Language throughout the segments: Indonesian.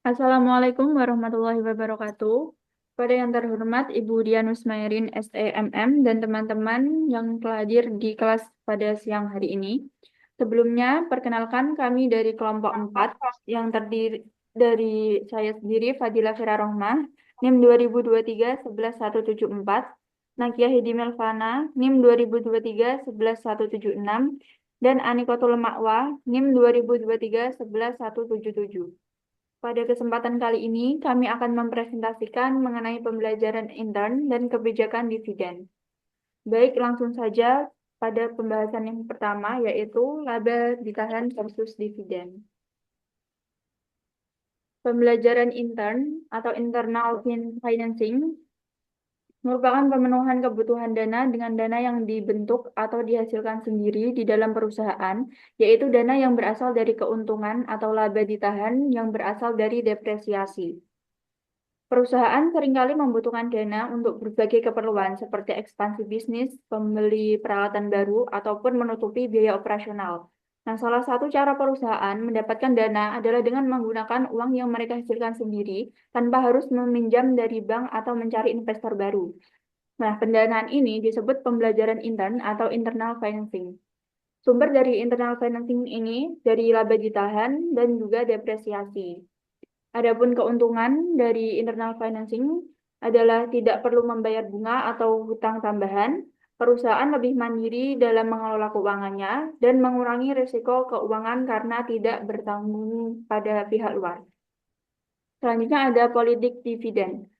Assalamualaikum warahmatullahi wabarakatuh. Pada yang terhormat Ibu Dianus Mairin SEMM dan teman-teman yang telah hadir di kelas pada siang hari ini. Sebelumnya, perkenalkan kami dari kelompok 4 yang terdiri dari saya sendiri Fadila Fira Rohmah, NIM 2023-11174, Nakia Hedi Melvana, NIM 2023-11176, dan Anikotul Ma'wa, NIM 2023-11177. Pada kesempatan kali ini, kami akan mempresentasikan mengenai pembelajaran intern dan kebijakan dividen. Baik, langsung saja pada pembahasan yang pertama, yaitu laba ditahan versus dividen. Pembelajaran intern atau internal financing merupakan pemenuhan kebutuhan dana dengan dana yang dibentuk atau dihasilkan sendiri di dalam perusahaan, yaitu dana yang berasal dari keuntungan atau laba ditahan yang berasal dari depresiasi. Perusahaan seringkali membutuhkan dana untuk berbagai keperluan seperti ekspansi bisnis, membeli peralatan baru, ataupun menutupi biaya operasional. Nah, salah satu cara perusahaan mendapatkan dana adalah dengan menggunakan uang yang mereka hasilkan sendiri tanpa harus meminjam dari bank atau mencari investor baru. Nah, pendanaan ini disebut pembelajaran intern atau internal financing. Sumber dari internal financing ini dari laba ditahan dan juga depresiasi. Adapun keuntungan dari internal financing adalah tidak perlu membayar bunga atau hutang tambahan, perusahaan lebih mandiri dalam mengelola keuangannya, dan mengurangi risiko keuangan karena tidak bertanggung pada pihak luar. Selanjutnya ada politik dividen.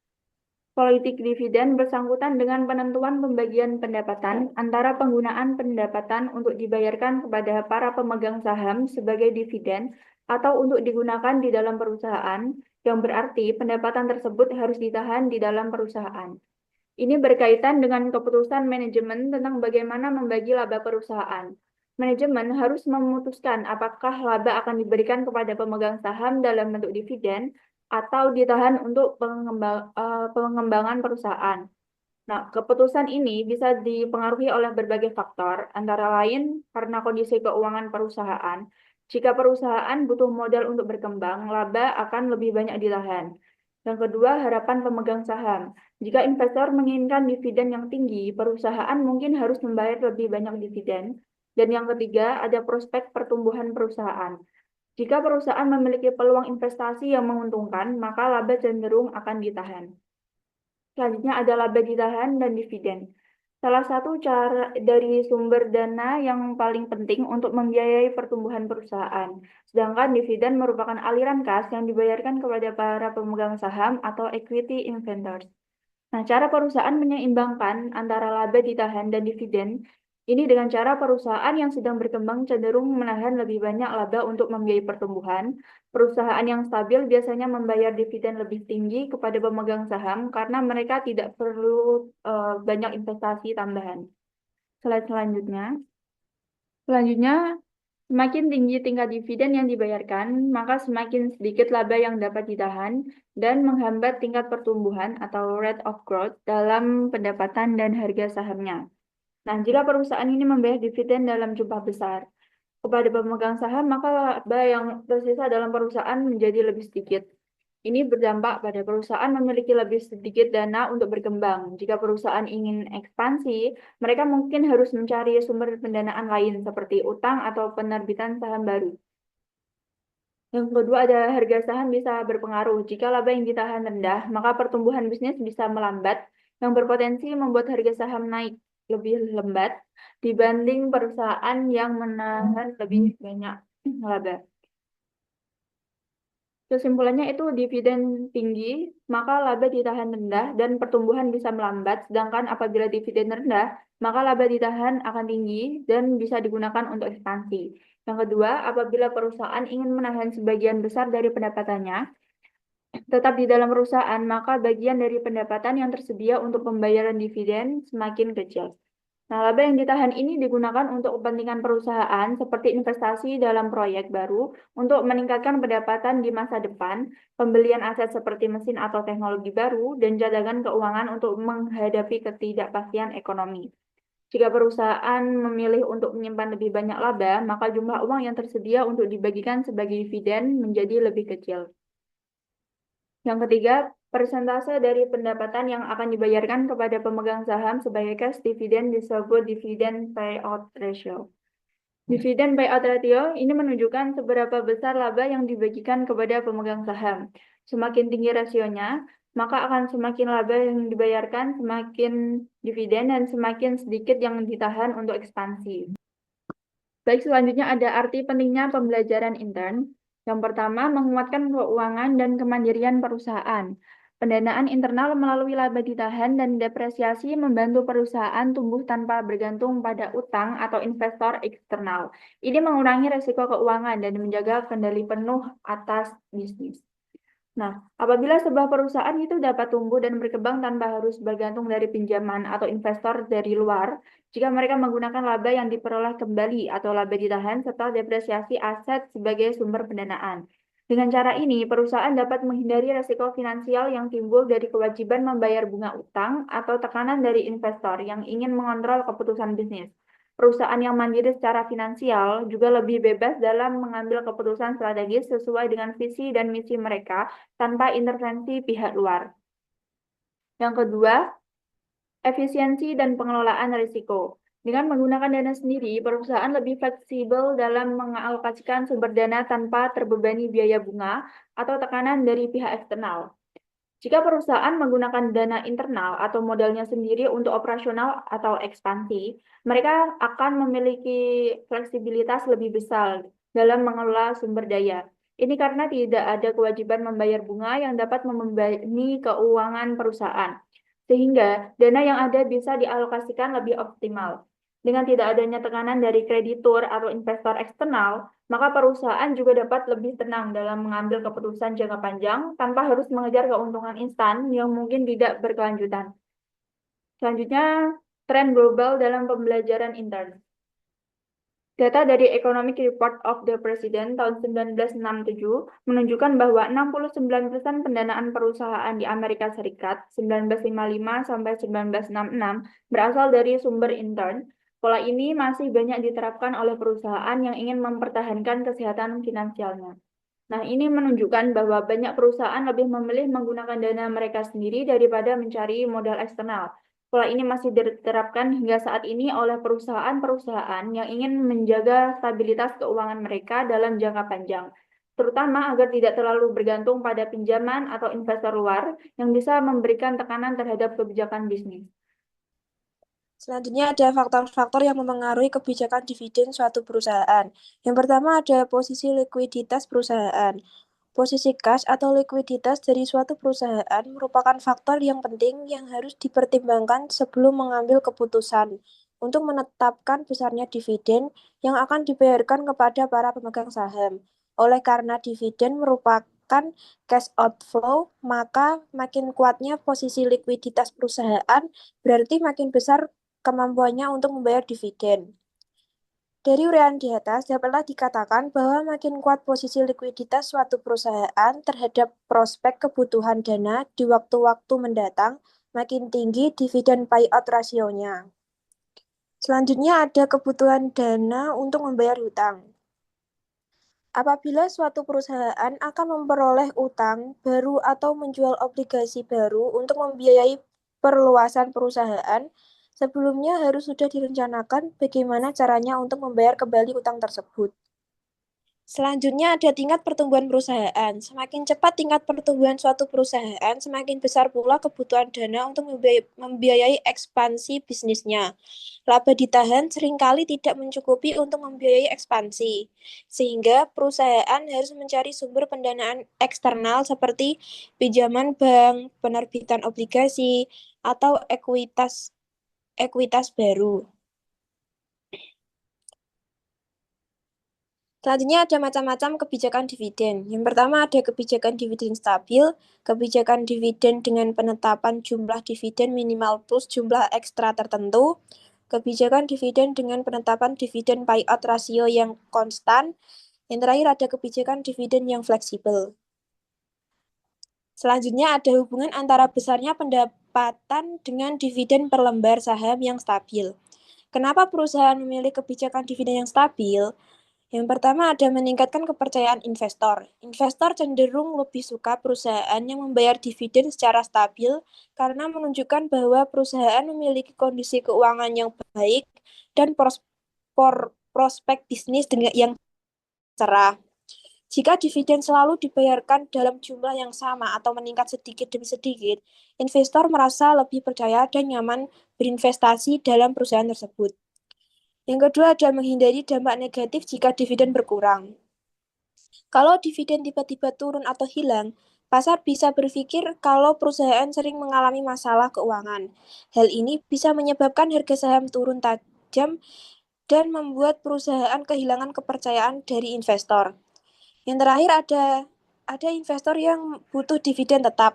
Politik dividen bersangkutan dengan penentuan pembagian pendapatan antara penggunaan pendapatan untuk dibayarkan kepada para pemegang saham sebagai dividen atau untuk digunakan di dalam perusahaan, yang berarti pendapatan tersebut harus ditahan di dalam perusahaan. Ini berkaitan dengan keputusan manajemen tentang bagaimana membagi laba perusahaan. Manajemen harus memutuskan apakah laba akan diberikan kepada pemegang saham dalam bentuk dividen atau ditahan untuk pengembangan perusahaan. Nah, keputusan ini bisa dipengaruhi oleh berbagai faktor, antara lain karena kondisi keuangan perusahaan. Jika perusahaan butuh modal untuk berkembang, laba akan lebih banyak ditahan. Yang kedua, harapan pemegang saham. Jika investor menginginkan dividen yang tinggi, perusahaan mungkin harus membayar lebih banyak dividen. Dan yang ketiga, ada prospek pertumbuhan perusahaan. Jika perusahaan memiliki peluang investasi yang menguntungkan, maka laba cenderung akan ditahan. Selanjutnya ada laba ditahan dan dividen. Salah satu cara dari sumber dana yang paling penting untuk membiayai pertumbuhan perusahaan. Sedangkan dividen merupakan aliran kas yang dibayarkan kepada para pemegang saham atau equity investors. Nah, cara perusahaan menyeimbangkan antara laba ditahan dan dividen ini dengan cara perusahaan yang sedang berkembang cenderung menahan lebih banyak laba untuk membiayai pertumbuhan. Perusahaan yang stabil biasanya membayar dividen lebih tinggi kepada pemegang saham karena mereka tidak perlu banyak investasi tambahan. Slide selanjutnya. Selanjutnya, semakin tinggi tingkat dividen yang dibayarkan, maka semakin sedikit laba yang dapat ditahan dan menghambat tingkat pertumbuhan atau rate of growth dalam pendapatan dan harga sahamnya. Nah, jika perusahaan ini membayar dividen dalam jumlah besar kepada pemegang saham, maka laba yang tersisa dalam perusahaan menjadi lebih sedikit. Ini berdampak pada perusahaan memiliki lebih sedikit dana untuk berkembang. Jika perusahaan ingin ekspansi, mereka mungkin harus mencari sumber pendanaan lain seperti utang atau penerbitan saham baru. Yang kedua ada harga saham bisa berpengaruh. Jika laba yang ditahan rendah, maka pertumbuhan bisnis bisa melambat, yang berpotensi membuat harga saham naik lebih lambat dibanding perusahaan yang menahan lebih banyak laba. Kesimpulannya itu dividen tinggi, maka laba ditahan rendah dan pertumbuhan bisa melambat, sedangkan apabila dividen rendah, maka laba ditahan akan tinggi dan bisa digunakan untuk ekspansi. Yang kedua, apabila perusahaan ingin menahan sebagian besar dari pendapatannya, tetap di dalam perusahaan, maka bagian dari pendapatan yang tersedia untuk pembayaran dividen semakin kecil. Nah, laba yang ditahan ini digunakan untuk kepentingan perusahaan seperti investasi dalam proyek baru untuk meningkatkan pendapatan di masa depan, pembelian aset seperti mesin atau teknologi baru, dan cadangan keuangan untuk menghadapi ketidakpastian ekonomi. Jika perusahaan memilih untuk menyimpan lebih banyak laba, maka jumlah uang yang tersedia untuk dibagikan sebagai dividen menjadi lebih kecil. Yang ketiga, persentase dari pendapatan yang akan dibayarkan kepada pemegang saham sebagai cash dividend disebut dividend payout ratio. Dividen payout ratio ini menunjukkan seberapa besar laba yang dibagikan kepada pemegang saham. Semakin tinggi rasionya, maka akan semakin laba yang dibayarkan, semakin dividen, dan semakin sedikit yang ditahan untuk ekspansi. Baik, selanjutnya ada arti pentingnya pembelajaran intern. Yang pertama, menguatkan keuangan dan kemandirian perusahaan. Pendanaan internal melalui laba ditahan dan depresiasi membantu perusahaan tumbuh tanpa bergantung pada utang atau investor eksternal. Ini mengurangi risiko keuangan dan menjaga kendali penuh atas bisnis. Nah, apabila sebuah perusahaan itu dapat tumbuh dan berkembang tanpa harus bergantung dari pinjaman atau investor dari luar, jika mereka menggunakan laba yang diperoleh kembali atau laba ditahan serta depresiasi aset sebagai sumber pendanaan. Dengan cara ini, perusahaan dapat menghindari risiko finansial yang timbul dari kewajiban membayar bunga utang atau tekanan dari investor yang ingin mengontrol keputusan bisnis. Perusahaan yang mandiri secara finansial juga lebih bebas dalam mengambil keputusan strategis sesuai dengan visi dan misi mereka tanpa intervensi pihak luar. Yang kedua, efisiensi dan pengelolaan risiko. Dengan menggunakan dana sendiri, perusahaan lebih fleksibel dalam mengalokasikan sumber dana tanpa terbebani biaya bunga atau tekanan dari pihak eksternal. Jika perusahaan menggunakan dana internal atau modalnya sendiri untuk operasional atau ekspansi, mereka akan memiliki fleksibilitas lebih besar dalam mengelola sumber daya. Ini karena tidak ada kewajiban membayar bunga yang dapat membebani keuangan perusahaan, sehingga dana yang ada bisa dialokasikan lebih optimal. Dengan tidak adanya tekanan dari kreditur atau investor eksternal, maka perusahaan juga dapat lebih tenang dalam mengambil keputusan jangka panjang tanpa harus mengejar keuntungan instan yang mungkin tidak berkelanjutan. Selanjutnya, tren global dalam pembelajaran intern. Data dari Economic Report of the President tahun 1967 menunjukkan bahwa 69% pendanaan perusahaan di Amerika Serikat 1955 sampai 1966 berasal dari sumber intern. Pola ini masih banyak diterapkan oleh perusahaan yang ingin mempertahankan kesehatan finansialnya. Nah, ini menunjukkan bahwa banyak perusahaan lebih memilih menggunakan dana mereka sendiri daripada mencari modal eksternal. Pola ini masih diterapkan hingga saat ini oleh perusahaan-perusahaan yang ingin menjaga stabilitas keuangan mereka dalam jangka panjang, terutama agar tidak terlalu bergantung pada pinjaman atau investor luar yang bisa memberikan tekanan terhadap kebijakan bisnis. Selanjutnya ada faktor-faktor yang memengaruhi kebijakan dividen suatu perusahaan. Yang pertama ada posisi likuiditas perusahaan. Posisi kas atau likuiditas dari suatu perusahaan merupakan faktor yang penting yang harus dipertimbangkan sebelum mengambil keputusan untuk menetapkan besarnya dividen yang akan dibayarkan kepada para pemegang saham. Oleh karena dividen merupakan cash outflow, maka makin kuatnya posisi likuiditas perusahaan berarti makin besar kemampuannya untuk membayar dividen. Dari uraian di atas, dapatlah dikatakan bahwa makin kuat posisi likuiditas suatu perusahaan terhadap prospek kebutuhan dana di waktu-waktu mendatang, makin tinggi dividen payout rasionya. Selanjutnya ada kebutuhan dana untuk membayar hutang. Apabila suatu perusahaan akan memperoleh utang baru atau menjual obligasi baru untuk membiayai perluasan perusahaan, sebelumnya harus sudah direncanakan bagaimana caranya untuk membayar kembali utang tersebut. Selanjutnya ada tingkat pertumbuhan perusahaan. Semakin cepat tingkat pertumbuhan suatu perusahaan, semakin besar pula kebutuhan dana untuk membiayai ekspansi bisnisnya. Laba ditahan seringkali tidak mencukupi untuk membiayai ekspansi, sehingga perusahaan harus mencari sumber pendanaan eksternal seperti pinjaman bank, penerbitan obligasi, atau ekuitas baru. Selanjutnya ada macam-macam kebijakan dividen. Yang pertama ada kebijakan dividen stabil, kebijakan dividen dengan penetapan jumlah dividen minimal plus jumlah ekstra tertentu, kebijakan dividen dengan penetapan dividen payout rasio yang konstan, yang terakhir ada kebijakan dividen yang fleksibel. Selanjutnya ada hubungan antara besarnya pendapatan dengan dividen per lembar saham yang stabil. Kenapa perusahaan memilih kebijakan dividen yang stabil? Yang pertama ada meningkatkan kepercayaan investor. Investor cenderung lebih suka perusahaan yang membayar dividen secara stabil karena menunjukkan bahwa perusahaan memiliki kondisi keuangan yang baik dan prospek bisnis yang cerah. Jika dividen selalu dibayarkan dalam jumlah yang sama atau meningkat sedikit demi sedikit, investor merasa lebih percaya dan nyaman berinvestasi dalam perusahaan tersebut. Yang kedua ada menghindari dampak negatif jika dividen berkurang. Kalau dividen tiba-tiba turun atau hilang, pasar bisa berpikir kalau perusahaan sering mengalami masalah keuangan. Hal ini bisa menyebabkan harga saham turun tajam dan membuat perusahaan kehilangan kepercayaan dari investor. Yang terakhir ada investor yang butuh dividen tetap.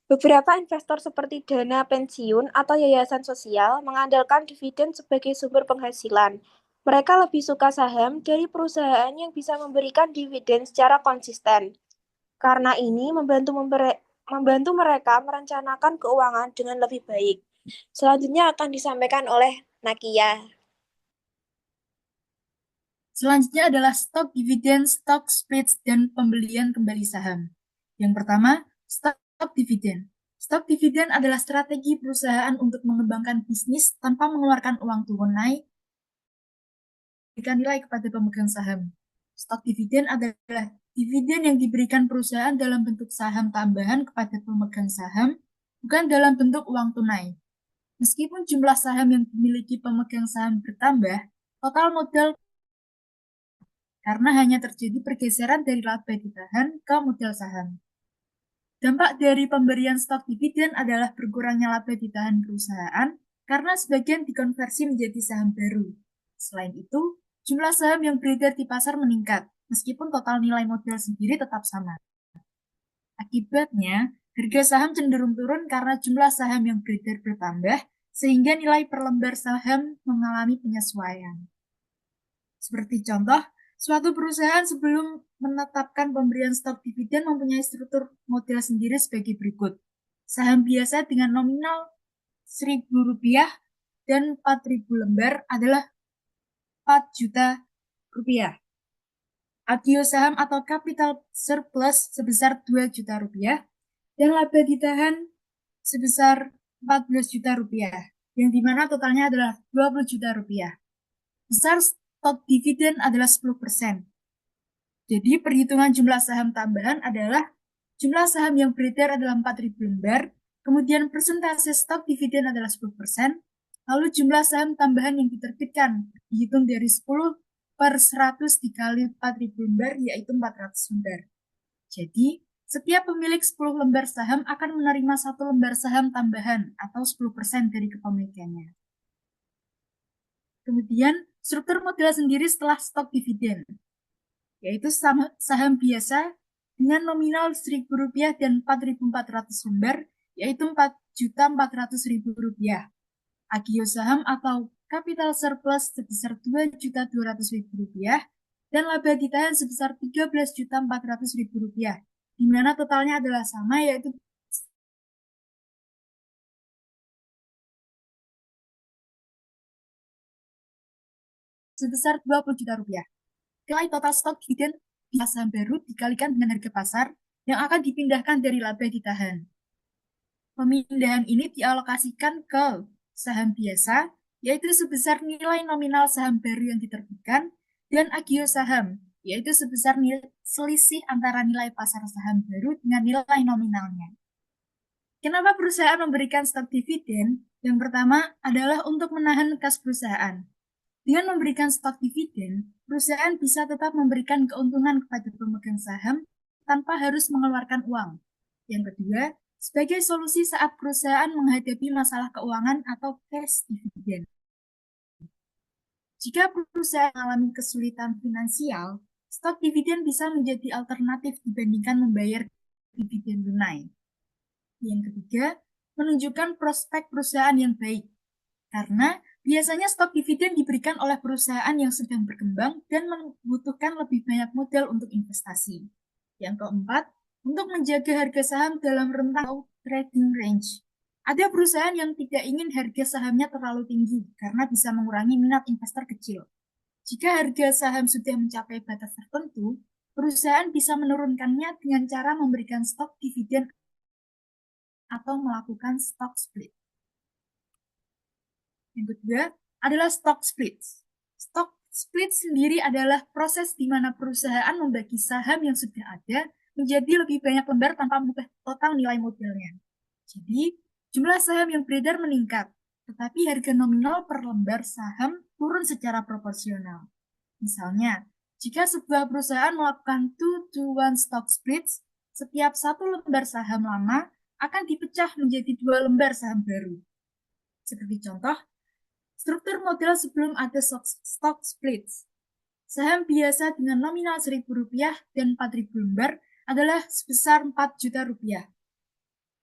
Beberapa investor seperti dana pensiun atau yayasan sosial mengandalkan dividen sebagai sumber penghasilan. Mereka lebih suka saham dari perusahaan yang bisa memberikan dividen secara konsisten. Karena ini membantu mereka merencanakan keuangan dengan lebih baik. Selanjutnya akan disampaikan oleh Nakia. Selanjutnya adalah stok dividen, stock splits, dan pembelian kembali saham. Yang pertama, stok dividen. Stok dividen adalah strategi perusahaan untuk mengembangkan bisnis tanpa mengeluarkan uang tunai, memberikan nilai kepada pemegang saham. Stok dividen adalah dividen yang diberikan perusahaan dalam bentuk saham tambahan kepada pemegang saham, bukan dalam bentuk uang tunai. Meskipun jumlah saham yang dimiliki pemegang saham bertambah, total modal karena hanya terjadi pergeseran dari laba ditahan ke modal saham. Dampak dari pemberian stok dividen adalah berkurangnya laba ditahan perusahaan karena sebagian dikonversi menjadi saham baru. Selain itu, jumlah saham yang beredar di pasar meningkat, meskipun total nilai modal sendiri tetap sama. Akibatnya, harga saham cenderung turun karena jumlah saham yang beredar bertambah, sehingga nilai per lembar saham mengalami penyesuaian. Seperti contoh, suatu perusahaan sebelum menetapkan pemberian stok dividen mempunyai struktur modal sendiri sebagai berikut. Saham biasa dengan nominal Rp1.000 dan 4.000 lembar adalah 4 juta rupiah. Agio saham atau capital surplus sebesar 2 juta rupiah dan laba ditahan sebesar 14 juta rupiah, yang dimana totalnya adalah 20 juta rupiah. Besar stok dividen adalah 10%. Jadi perhitungan jumlah saham tambahan adalah jumlah saham yang beredar adalah 4.000 lembar, kemudian persentase stok dividen adalah 10%, lalu jumlah saham tambahan yang diterbitkan dihitung dari 10/100 dikali 4.000 lembar, yaitu 400 lembar. Jadi, setiap pemilik 10 lembar saham akan menerima 1 lembar saham tambahan atau 10% dari kepemilikannya. Kemudian, struktur modal sendiri setelah stok dividen, yaitu saham biasa dengan nominal Rp1.000 dan 4.400 lembar, yaitu Rp4.400.000. Agio saham atau capital surplus sebesar Rp2.200.000 dan laba ditahan sebesar Rp13.400.000, di mana totalnya adalah sama, yaitu sebesar Rp20 juta. Nilai total stok dividen di saham baru dikalikan dengan harga pasar yang akan dipindahkan dari laba ditahan. Pemindahan ini dialokasikan ke saham biasa, yaitu sebesar nilai nominal saham baru yang diterbitkan, dan agio saham, yaitu sebesar selisih antara nilai pasar saham baru dengan nilai nominalnya. Kenapa perusahaan memberikan stok dividen? Yang pertama adalah untuk menahan kas perusahaan. Dengan memberikan stok dividen, perusahaan bisa tetap memberikan keuntungan kepada pemegang saham tanpa harus mengeluarkan uang. Yang kedua, sebagai solusi saat perusahaan menghadapi masalah keuangan atau cash dividend. Jika perusahaan mengalami kesulitan finansial, stok dividen bisa menjadi alternatif dibandingkan membayar dividen tunai. Yang ketiga, menunjukkan prospek perusahaan yang baik. Karena biasanya stok dividen diberikan oleh perusahaan yang sedang berkembang dan membutuhkan lebih banyak modal untuk investasi. Yang keempat, untuk menjaga harga saham dalam rentang trading range. Ada perusahaan yang tidak ingin harga sahamnya terlalu tinggi karena bisa mengurangi minat investor kecil. Jika harga saham sudah mencapai batas tertentu, perusahaan bisa menurunkannya dengan cara memberikan stok dividen atau melakukan stock split. Yang kedua adalah stock split. Stock split sendiri adalah proses di mana perusahaan membagi saham yang sudah ada menjadi lebih banyak lembar tanpa mengubah total nilai modalnya. Jadi, jumlah saham yang beredar meningkat, tetapi harga nominal per lembar saham turun secara proporsional. Misalnya, jika sebuah perusahaan melakukan 2-to-1 stock splits, setiap satu lembar saham lama akan dipecah menjadi 2 lembar saham baru. Seperti contoh, struktur model sebelum ada stock splits. Saham biasa dengan nominal Rp1.000 dan 4.000 lembar adalah sebesar Rp4.000.000.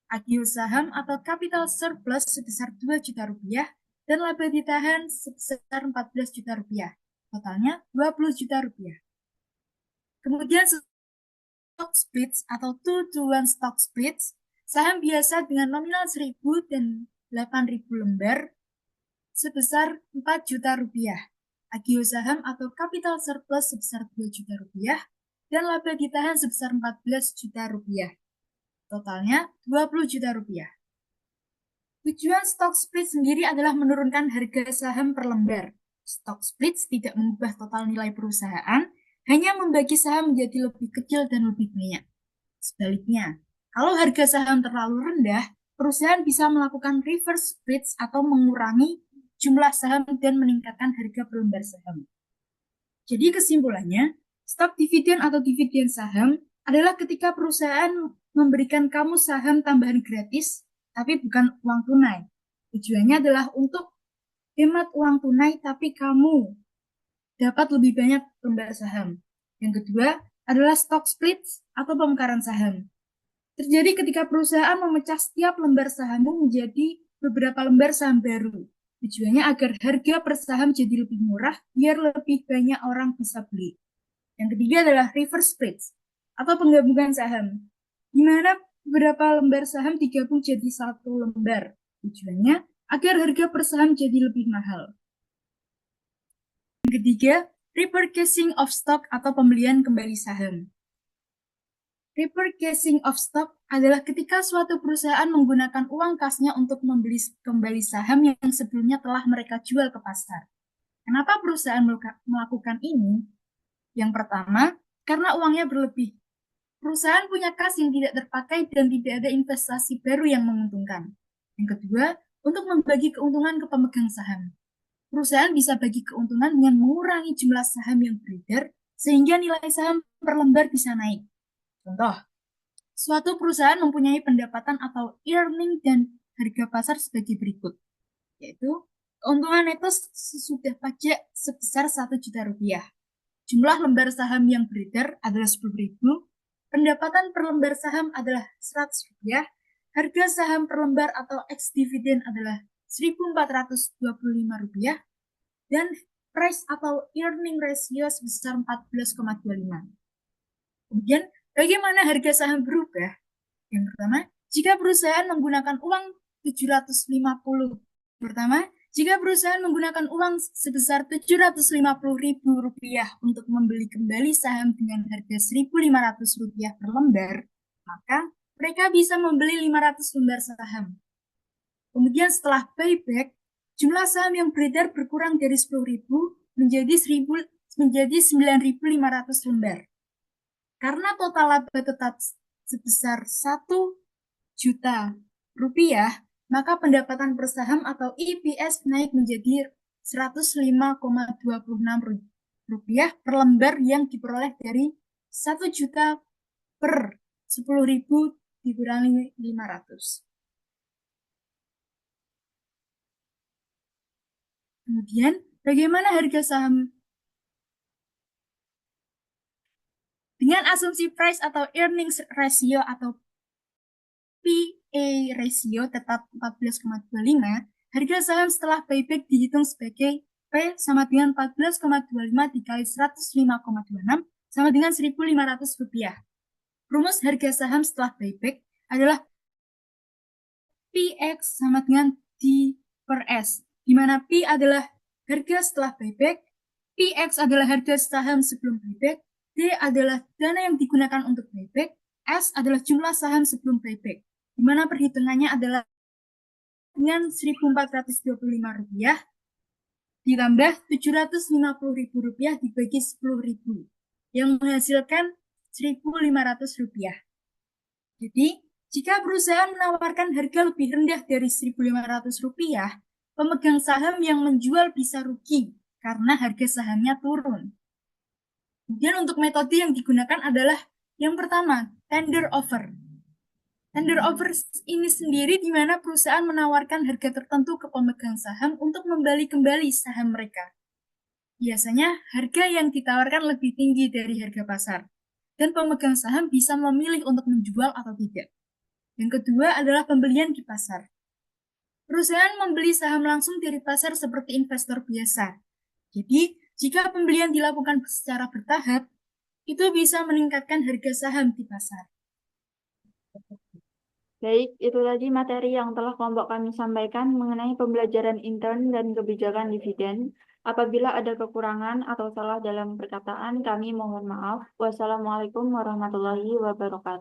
Agio saham atau capital surplus sebesar Rp2.000.000 dan laba ditahan sebesar Rp14.000.000. Totalnya Rp20.000.000. Kemudian stock splits atau 2-to-1 stock splits, saham biasa dengan nominal 1.000 dan 8.000 lembar sebesar Rp4.000.000. Agio saham atau capital surplus sebesar Rp2.000.000 dan laba ditahan sebesar Rp14.000.000. Totalnya Rp20.000.000. Tujuan stock split sendiri adalah menurunkan harga saham per lembar. Stock split tidak mengubah total nilai perusahaan, hanya membagi saham menjadi lebih kecil dan lebih banyak. Sebaliknya, kalau harga saham terlalu rendah, perusahaan bisa melakukan reverse splits atau mengurangi jumlah saham dan meningkatkan harga per lembar saham. Jadi kesimpulannya, stock dividen atau dividen saham adalah ketika perusahaan memberikan kamu saham tambahan gratis, tapi bukan uang tunai. Tujuannya adalah untuk hemat uang tunai, tapi kamu dapat lebih banyak lembar saham. Yang kedua adalah stock split atau pemekaran saham. Terjadi ketika perusahaan memecah setiap lembar sahammu menjadi beberapa lembar saham baru. Tujuannya agar harga per saham jadi lebih murah, biar lebih banyak orang bisa beli. Yang ketiga adalah reverse splits atau penggabungan saham, di mana beberapa lembar saham digabung jadi satu lembar. Tujuannya agar harga per saham jadi lebih mahal. Yang ketiga, repurchasing of stock atau pembelian kembali saham. Repurchasing of stock adalah ketika suatu perusahaan menggunakan uang kasnya untuk membeli kembali saham yang sebelumnya telah mereka jual ke pasar. Kenapa perusahaan melakukan ini? Yang pertama, karena uangnya berlebih. Perusahaan punya kas yang tidak terpakai dan tidak ada investasi baru yang menguntungkan. Yang kedua, untuk membagi keuntungan ke pemegang saham. Perusahaan bisa bagi keuntungan dengan mengurangi jumlah saham yang beredar sehingga nilai saham per lembar bisa naik. Contoh, suatu perusahaan mempunyai pendapatan atau earning dan harga pasar sebagai berikut, yaitu keuntungan neto sesudah pajak sebesar Rp1.000.000. Jumlah lembar saham yang beredar adalah 10.000, pendapatan per lembar saham adalah Rp100, harga saham per lembar atau ex-dividen adalah Rp1.425, dan price atau earning ratio sebesar 14,25. Kemudian, bagaimana harga saham berubah? Yang pertama, jika perusahaan menggunakan uang 750. Pertama, jika perusahaan menggunakan uang sebesar Rp750.000 untuk membeli kembali saham dengan harga Rp1.500 per lembar, maka mereka bisa membeli 500 lembar saham. Kemudian setelah buyback, jumlah saham yang beredar berkurang dari 10.000 menjadi 9.500 lembar. Karena total laba tetap sebesar Rp1.000.000, maka pendapatan per saham atau EPS naik menjadi Rp105,26 per lembar yang diperoleh dari 1 juta per 10.000 dikurangi 500. Kemudian, bagaimana harga saham? Dengan asumsi price atau earnings ratio atau PA ratio tetap 14,25, harga saham setelah buyback dihitung sebagai P sama dengan 14,25 dikali 105,26 sama dengan Rp1.500. Rumus harga saham setelah buyback adalah PX sama dengan D per S, di mana P adalah harga setelah buyback, PX adalah harga saham sebelum buyback, D adalah dana yang digunakan untuk buyback, S adalah jumlah saham sebelum buyback, di mana perhitungannya adalah dengan Rp1.425 ditambah Rp750.000 dibagi 10.000, yang menghasilkan Rp1.500. Jadi, jika perusahaan menawarkan harga lebih rendah dari Rp1.500, pemegang saham yang menjual bisa rugi karena harga sahamnya turun. Kemudian untuk metode yang digunakan adalah yang pertama, tender offer. Tender offer ini sendiri di mana perusahaan menawarkan harga tertentu ke pemegang saham untuk membeli kembali saham mereka. Biasanya harga yang ditawarkan lebih tinggi dari harga pasar, dan pemegang saham bisa memilih untuk menjual atau tidak. Yang kedua adalah pembelian di pasar. Perusahaan membeli saham langsung dari pasar seperti investor biasa. Jadi, jika pembelian dilakukan secara bertahap, itu bisa meningkatkan harga saham di pasar. Baik, itu tadi materi yang telah kelompok kami sampaikan mengenai pembelajaran intern dan kebijakan dividen. Apabila ada kekurangan atau salah dalam perkataan, kami mohon maaf. Wassalamualaikum warahmatullahi wabarakatuh.